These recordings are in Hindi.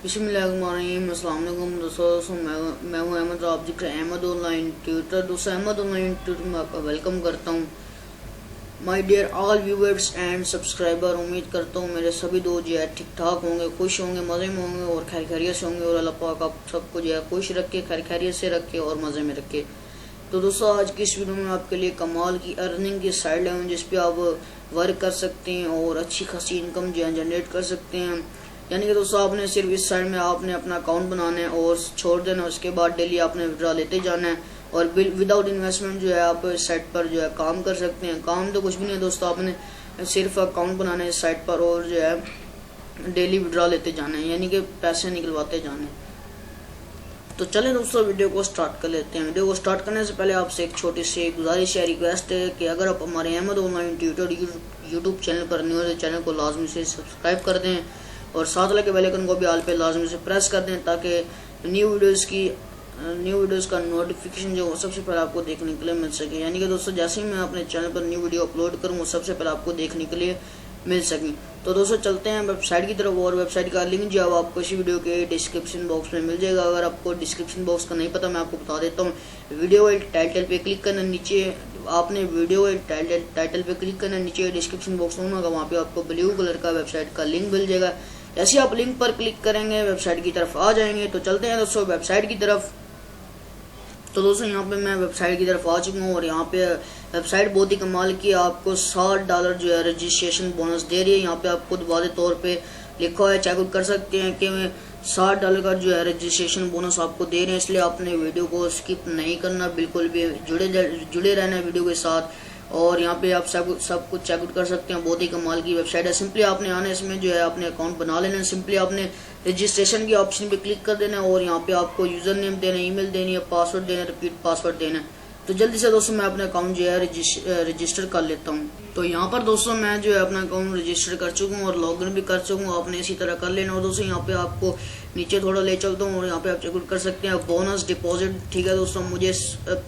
बिस्मिल्लाहिर्रहमानिर्रहीम। अस्सलाम वालेकुम दोस्तों, मैं हूं अहमद। आप देख रहे हैं अहमद ऑनलाइन ट्यूटर। दोस्तों अहमद ऑनलाइन ट्यूटर में आपका वेलकम करता हूं। My dear all viewers and subscriber, उम्मीद करता हूं मेरे सभी दोस्त जो है ठीक ठाक होंगे, खुश होंगे, मज़े में होंगे और खैर खैरियत से होंगे। और अल्लाह पाक आप सबको जो है खुश रखे, खैर खैरियत से रखे और मज़े में रखे। तो दोस्तों आज की इस वीडियो में आपके लिए कमाल की अर्निंग की साइड है जिस पे आप वर्क कर सकते हैं और अच्छी खासी इनकम जो है जनरेट कर सकते हैं। यानी कि दोस्तों आपने सिर्फ इस साइड में आपने अपना अकाउंट बनाना है और छोड़ देना, उसके बाद डेली आपने विड्रा लेते जाना है और विदाउट इन्वेस्टमेंट जो है आप इस साइट पर जो है काम कर सकते हैं। काम तो कुछ भी नहीं है दोस्तों, आपने सिर्फ अकाउंट बनाना है इस साइट पर और जो है डेली विड्रा लेते जाना है, यानी कि पैसे निकलवाते जाने हैं। तो चलें दोस्तों वीडियो को स्टार्ट कर लेते हैं। वीडियो को स्टार्ट करने से पहले आपसे एक छोटी सी गुजारिश है, रिक्वेस्ट है कि अगर आप हमारे Ahmad online tutor YouTube channel पर न्यू है तो चैनल को लाजमी से सब्सक्राइब कर दें और साथ लगे बेल आइकन को भी आल पे लाजमी से प्रेस कर दें ताकि न्यू वीडियोस का नोटिफिकेशन जो सबसे पहले आपको देखने के लिए मिल सके। यानी कि दोस्तों जैसे ही मैं अपने चैनल पर न्यू वीडियो अपलोड करूँ वो सबसे पहले आपको देखने के लिए मिल सकें। तो दोस्तों चलते हैं वेबसाइट की तरफ और वेबसाइट का लिंक जो है आपको इसी वीडियो के डिस्क्रिप्शन बॉक्स में मिल जाएगा। अगर आपको डिस्क्रिप्शन बॉक्स का नहीं पता मैं आपको बता देता हूँ। वीडियो टाइटल पे क्लिक करना, नीचे आपने वीडियो टाइटल पे क्लिक करना, नीचे डिस्क्रिप्शन बॉक्स होगा वहाँ पे आपको ब्लू कलर का वेबसाइट का लिंक मिल जाएगा। जैसे आप लिंक पर क्लिक करेंगे वेबसाइट की तरफ आ जाएंगे। तो चलते हैं दोस्तों वेबसाइट की तरफ। तो दोस्तों यहाँ पे मैं वेबसाइट की तरफ आ चुका हूँ और यहाँ पे वेबसाइट बहुत ही कमाल की आपको $60 जो है रजिस्ट्रेशन बोनस दे रही है। यहाँ पे आपको वादे तौर पे लिखा है, चेकआउट कर सकते हैं कि $60 का जो है रजिस्ट्रेशन बोनस आपको दे रहे हैं। इसलिए आपने वीडियो को स्किप नहीं करना, बिल्कुल भी जुड़े रहना है वीडियो के साथ। और यहाँ पे आप सब कुछ चेकआउट कर सकते हैं। बहुत ही कमाल की वेबसाइट है। सिंपली आपने आना है, इसमें जो है अपने अकाउंट बना लेना है। सिंपली आपने रजिस्ट्रेशन की ऑप्शन पे क्लिक कर देना है और यहाँ पे आपको यूजर नेम देना है, ईमेल देनी है, पासवर्ड देना है, रिपीट पासवर्ड देना है। तो जल्दी से दोस्तों मैं अपना अकाउंट जो है रजिस्टर कर लेता हूँ। तो यहाँ पर दोस्तों मैं जो है अपना अकाउंट रजिस्टर कर चुका हूँ और लॉगिन भी कर चुका हूँ। आपने इसी तरह कर लेना। और दोस्तों यहाँ पे आपको नीचे थोड़ा ले चलता हूँ और यहाँ पे आप चेकआउट कर सकते हैं बोनस डिपॉजिट। ठीक है दोस्तों, मुझे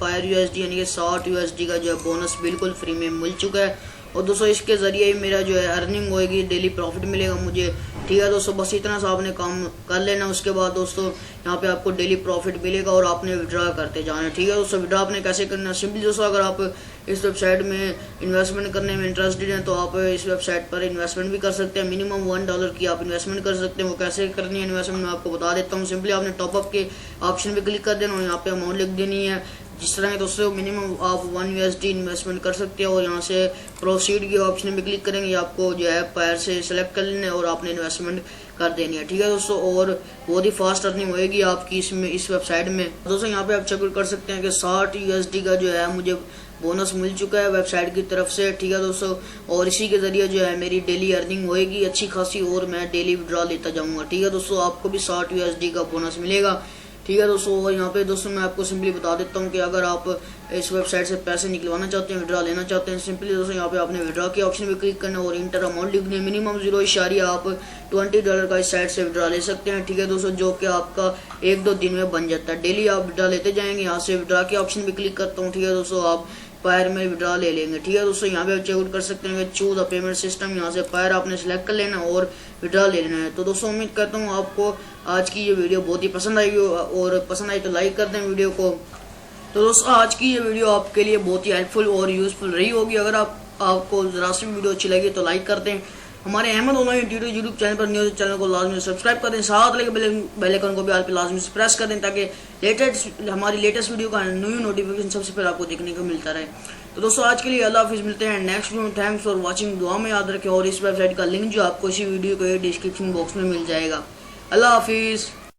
पायर USD यानी कि $60 का जो है बोनस बिल्कुल फ्री में मिल चुका है। और दोस्तों इसके ज़रिए मेरा जो है अर्निंग होएगी, डेली प्रॉफिट मिलेगा मुझे। ठीक है दोस्तों, बस इतना सा आपने काम कर लेना। उसके बाद दोस्तों यहाँ पे आपको डेली प्रॉफिट मिलेगा और आपने विड्रा करते जाना है। ठीक है दोस्तों, विड्रा आपने कैसे करना है? सिंपली दोस्तों अगर आप इस वेबसाइट में इन्वेस्टमेंट करने में इंटरेस्टेड हैं तो आप इस वेबसाइट पर इन्वेस्टमेंट भी कर सकते हैं। मिनिमम $1 की आप इन्वेस्टमेंट कर सकते हैं। वो कैसे करनी है इन्वेस्टमेंट मैं आपको बता देता हूँ। सिंपली आपने टॉपअप के ऑप्शन पे क्लिक कर देना और यहाँ पे अमाउंट लिख देनी है। जिस तरह दोस्तों मिनिमम आप $1 USD इन्वेस्टमेंट कर सकते हैं और यहाँ से प्रोसीड के ऑप्शन पे क्लिक करेंगे, आपको जो है पायर से सेलेक्ट कर लेना है और आपने इन्वेस्टमेंट कर देनी है। ठीक है दोस्तों, और बहुत ही फास्ट अर्निंग होएगी आपकी इस वेबसाइट में। दोस्तों यहाँ पे आप चेक कर सकते हैं कि $60 USD का जो है मुझे बोनस मिल चुका है वेबसाइट की तरफ से। ठीक है दोस्तों, और इसी के जरिए जो है मेरी डेली अर्निंग होएगी अच्छी खासी और मैं डेली विड्रा लेता जाऊँगा। ठीक है दोस्तों, आपको भी $60 USD का बोनस मिलेगा। ठीक है दोस्तों, और यहाँ पे दोस्तों मैं आपको सिंपली बता देता हूँ कि अगर आप इस वेबसाइट से पैसे निकलवाना चाहते हैं, विड्रा लेना चाहते हैं, सिंपली दोस्तों यहाँ पे आपने विड्रा के ऑप्शन पे क्लिक करना और इंटर अमाउंट लिखनी है। मिनिमम 0 आप $20 का इस साइट से विड्रा ले सकते हैं। ठीक है दोस्तों, जो कि आपका 1-2 दिन में बन जाता है। डेली आप विड्रा लेते जाएंगे। यहाँ से विड्रा के ऑप्शन पे क्लिक करता हूँ। ठीक है दोस्तों, आप पायर में विड्रा ले लेंगे। ठीक है दोस्तों, यहाँ पे आप चेकआउट कर सकते हैं चूज द पेमेंट सिस्टम। यहाँ से पायर आपने सेलेक्ट कर लेना और विड्रा ले लेना है। तो दोस्तों उम्मीद करता हूँ आपको आज की ये वीडियो बहुत ही पसंद आई और पसंद आई तो लाइक कर दें वीडियो को। तो दोस्तों आज की ये वीडियो आपके लिए बहुत ही हेल्पफुल और यूजफुल रही होगी। अगर आपको जरा सी वीडियो अच्छी लगी तो लाइक कर दें। हमारे अहमद ऑनलाइन यूट्यूब चैनल पर न्यूज़ चैनल को लाजमी सब्सक्राइब कर दें। साथ लगे बेल आइकन को भी आप लाजमी से प्रेस कर दें ताकि हमारी लेटेस्ट वीडियो का न्यू नोटिफिकेशन सबसे पहले आपको देखने को मिलता रहे। तो दोस्तों आज के लिए अल्लाह हाफिज़, मिलते हैं नेक्स्ट वीडियो में। Thanks for watching. दुआ में याद रखें और इस वेबसाइट का लिंक जो आपको इसी वीडियो के डिस्क्रिप्शन बॉक्स में मिल जाएगा। अल्लाह हाफिज़।